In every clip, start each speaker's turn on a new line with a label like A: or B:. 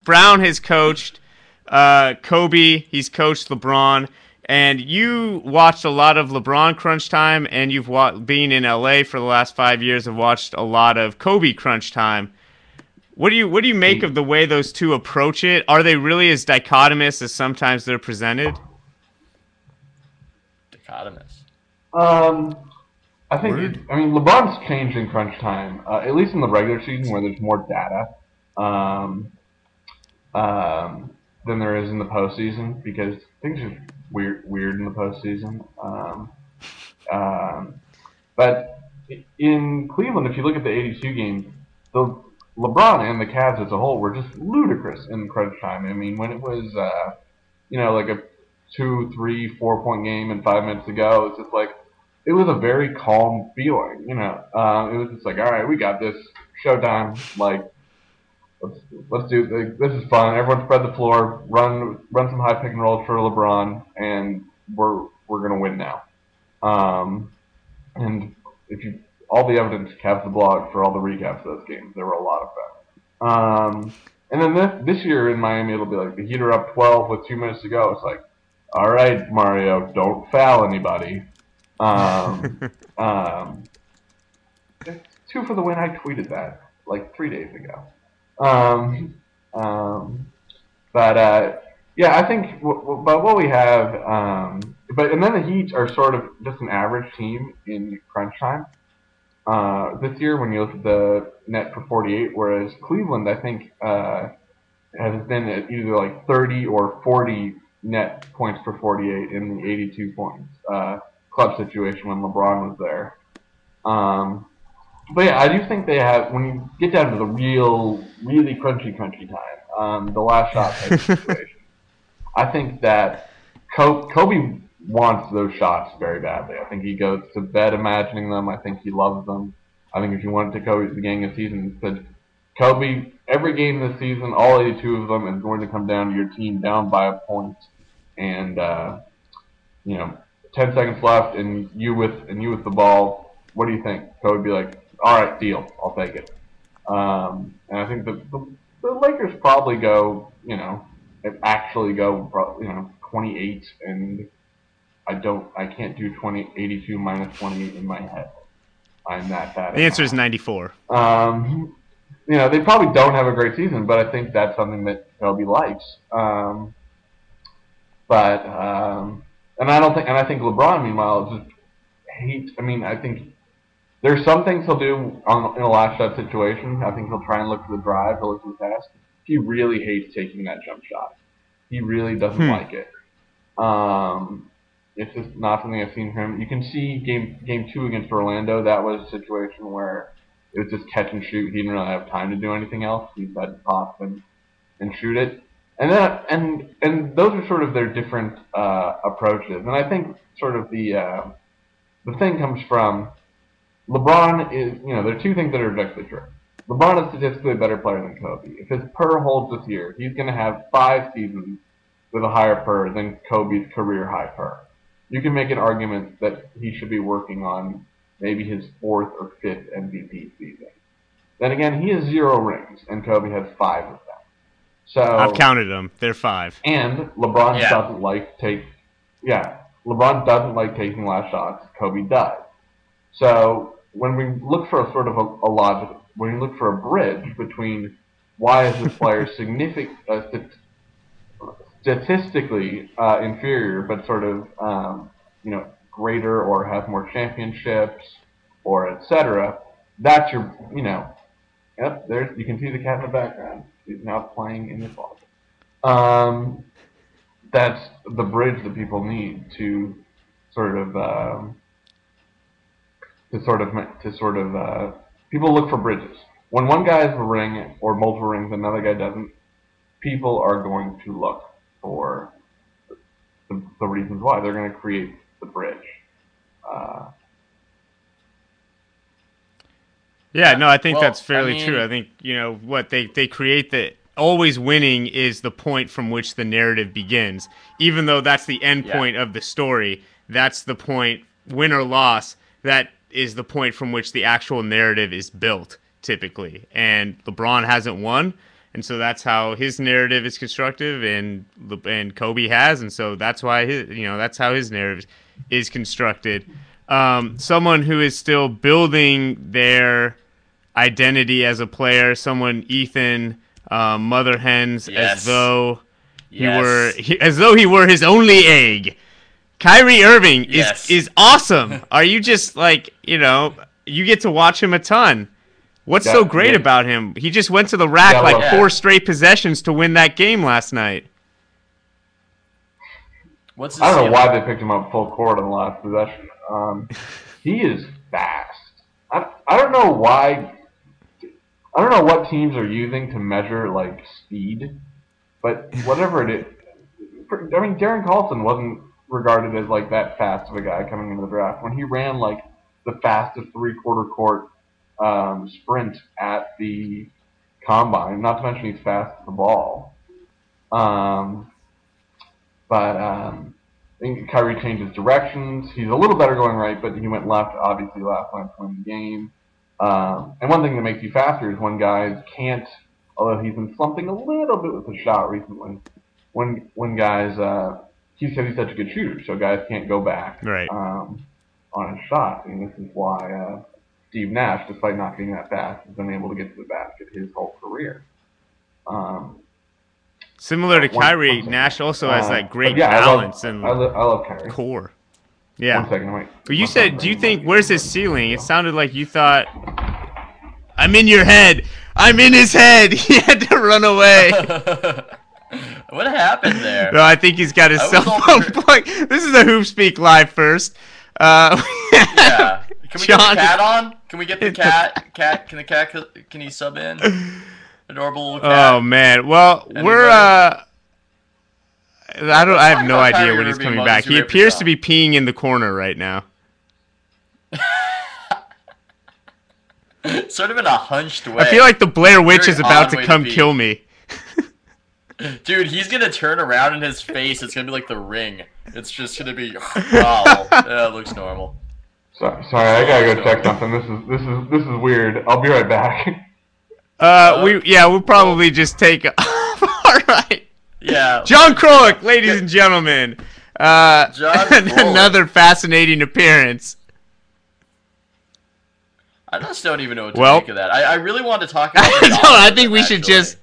A: Brown has coached Kobe. He's coached LeBron. And you watched a lot of LeBron crunch time, and you've been in LA for the last 5 years, have watched a lot of Kobe crunch time. What do you make of the way those two approach it? Are they really as dichotomous as sometimes they're presented?
B: Dichotomous.
C: I think LeBron's changed in crunch time, at least in the regular season where there's more data than there is in the postseason, because things are weird in the postseason. But in Cleveland, if you look at the 82 game, the LeBron and the Cavs as a whole were just ludicrous in crunch time. I mean, when it was like a 2, 3, 4 point game and 5 minutes to go, it's just like it was a very calm feeling. It was just like, all right, we got this, showtime. Like, let's do this is fun. Everyone spread the floor, run some high pick and rolls for LeBron, and we're gonna win now. And if you all the evidence, Cavs the blog for all the recaps of those games, they were a lot of fun. And then this year in Miami, it'll be like the Heat are up 12 with 2 minutes to go. It's like, all right, Mario, don't foul anybody. 2 for the win. I tweeted that like 3 days ago. Yeah, I think but what we have, and then the Heat are sort of just an average team in crunch time. This year, when you look at the net for 48, whereas Cleveland, I think, has been at either like 30 or 40 net points per 48 in the 82 points club situation when LeBron was there. But yeah, I do think they have, when you get down to the really crunchy time, the last shot type situation, I think that Kobe wants those shots very badly. I think he goes to bed imagining them. I think he loves them. I think if you went to Kobe's beginning of the season and said, Kobe, every game this season, all 82 of them is going to come down to your team down by a point, and 10 seconds left, and you with the ball. What do you think? Kobe would be like, all right, deal. I'll take it. And I think the Lakers probably go, actually go, 28, and I can't do 82 minus 28 in my head. I'm that bad.
A: The answer is 94.
C: They probably don't have a great season, but I think that's something that Kobe likes. And I think LeBron, meanwhile, just hates. I mean, I think there's some things he'll do in a last shot situation. I think he'll try and look for the drive, he'll look for the pass. He really hates taking that jump shot. He really doesn't like it. It's just not something I've seen from him. You can see game 2 against Orlando. That was a situation where it was just catch and shoot. He didn't really have time to do anything else. He had to pop and shoot it. And those are sort of their different approaches. And I think sort of the thing comes from LeBron is, there are two things that are objectively true. LeBron is statistically a better player than Kobe. If his PER holds this year, he's going to have 5 seasons with a higher PER than Kobe's career high PER. You can make an argument that he should be working on maybe his 4th or 5th MVP season. Then again, he has 0 rings, and Kobe has 5 of them. So
A: I've counted them. They're 5.
C: And LeBron doesn't like LeBron doesn't like taking last shots. Kobe does. So when we look for a sort of a logic, when we look for a bridge between why is this player statistically inferior, but sort of greater or has more championships or etc. That's your there's you can see the cat in the background. He's now playing in the closet. That's the bridge that people need to sort of people look for bridges. When one guy has a ring or multiple rings, another guy doesn't. People are going to look for the reasons why. They're going to create the bridge.
A: I think that's fairly true. I think, what they create that always winning is the point from which the narrative begins. Even though that's the end point of the story, that's the point, win or loss, that is the point from which the actual narrative is built, typically. And LeBron hasn't won, And so that's how his narrative is constructed, and Kobe has, and so that's why that's how his narrative is constructed. Someone who is still building their identity as a player, someone Ethan mother hens as though he were his only egg. Kyrie Irving is awesome. Are you just like, you get to watch him a ton. What's so great about him? He just went to the rack 4 straight possessions to win that game last night.
C: I don't know why they picked him up full court on the last possession. He is fast. I don't know why. I don't know what teams are using to measure like speed, but whatever it is. I mean, Darren Collison wasn't regarded as like that fast of a guy coming into the draft. When he ran like the fastest 3/4 court sprint at the combine, not to mention he's fast at the ball. I think Kyrie changes directions. He's a little better going right, but he went left, obviously, last night to win the game. And one thing that makes you faster is when guys can't, although he's been slumping a little bit with the shot recently, when guys, he said he's such a good shooter, so guys can't go back on his shot. And this is why Steve Nash, despite not being that fast, has been able to get to the basket his whole career.
A: Similar to Kyrie, Nash also has that great balance and
C: I love Kyrie.
A: Core. Yeah.
C: 1 second, wait.
A: But you said, do you think, where's his ceiling? It sounded like you thought, I'm in your head. I'm in his head. He had to run away.
B: What happened there?
A: No, I think he's got his cell phone plugged. This is a HoopSpeak live first.
B: Yeah. Can we get the cat on? Can we get the cat? Can he sub in? Adorable little cat.
A: Oh man. Well, we're I have no idea when he's coming back. He appears to be peeing in the corner right now.
B: Sort of in a hunched way.
A: I feel like the Blair Witch is about to come kill me.
B: Dude, he's gonna turn around and his face, it's gonna be like the Ring. It's just gonna be wow. Yeah, it looks normal.
C: Sorry, I gotta go check something. This is weird. I'll be right back.
A: We'll probably just take all right.
B: Yeah.
A: John Krolik, ladies and gentlemen. Another fascinating appearance.
B: I just don't even know what to make of that. I really want to talk about
A: I think we should just...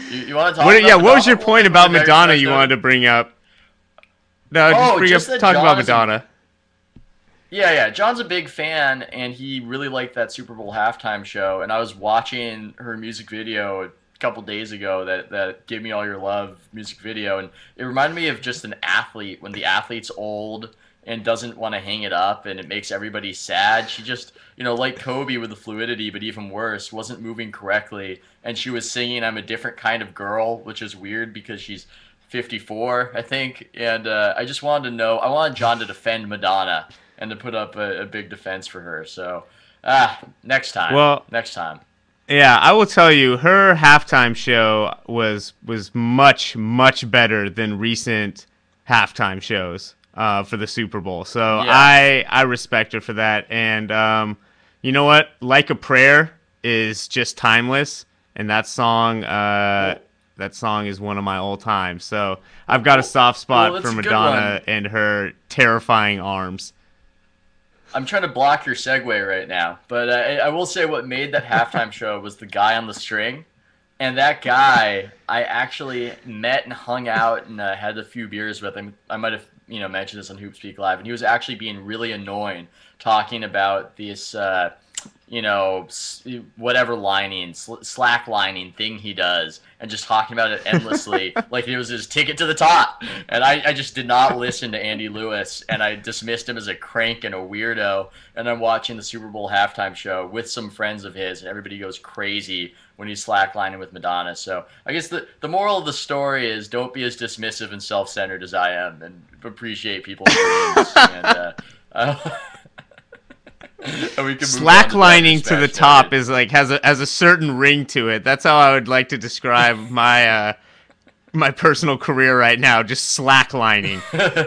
B: You want to talk about
A: what was your point about Madonna you wanted to bring up? No, talk about Madonna.
B: Yeah, John's a big fan, and he really liked that Super Bowl halftime show, and I was watching her music video a couple days ago, that Give Me All Your Love music video, and it reminded me of just an athlete, when the athlete's old and doesn't want to hang it up, and it makes everybody sad. She just, like Kobe with the fluidity, but even worse, wasn't moving correctly, and she was singing I'm a Different Kind of Girl, which is weird because she's 54, I think, and I just wanted to know, I wanted John to defend Madonna and to put up a big defense for her. So, next time. Next time.
A: Yeah, I will tell you, her halftime show was much, much better than recent halftime shows for the Super Bowl. So yeah. I respect her for that. And you know what? Like a Prayer is just timeless, and that song is one of my all time. So I've got a soft spot for Madonna and her terrifying arms.
B: I'm trying to block your segue right now, but I will say what made that halftime show was the guy on the string. And that guy, I actually met and hung out and had a few beers with him. I might have mentioned this on HoopSpeak Live, and he was actually being really annoying, talking about this whatever slack lining thing he does, and just talking about it endlessly like it was his ticket to the top. And I just did not listen to Andy Lewis, and I dismissed him as a crank and a weirdo. And I'm watching the Super Bowl halftime show with some friends of his, and everybody goes crazy when he's slacklining with Madonna. So I guess the moral of the story is don't be as dismissive and self-centered as I am, and appreciate people's dreams. And
A: slacklining to the top is like has a certain ring to it. That's how I would like to describe my my personal career right now. Just slacklining.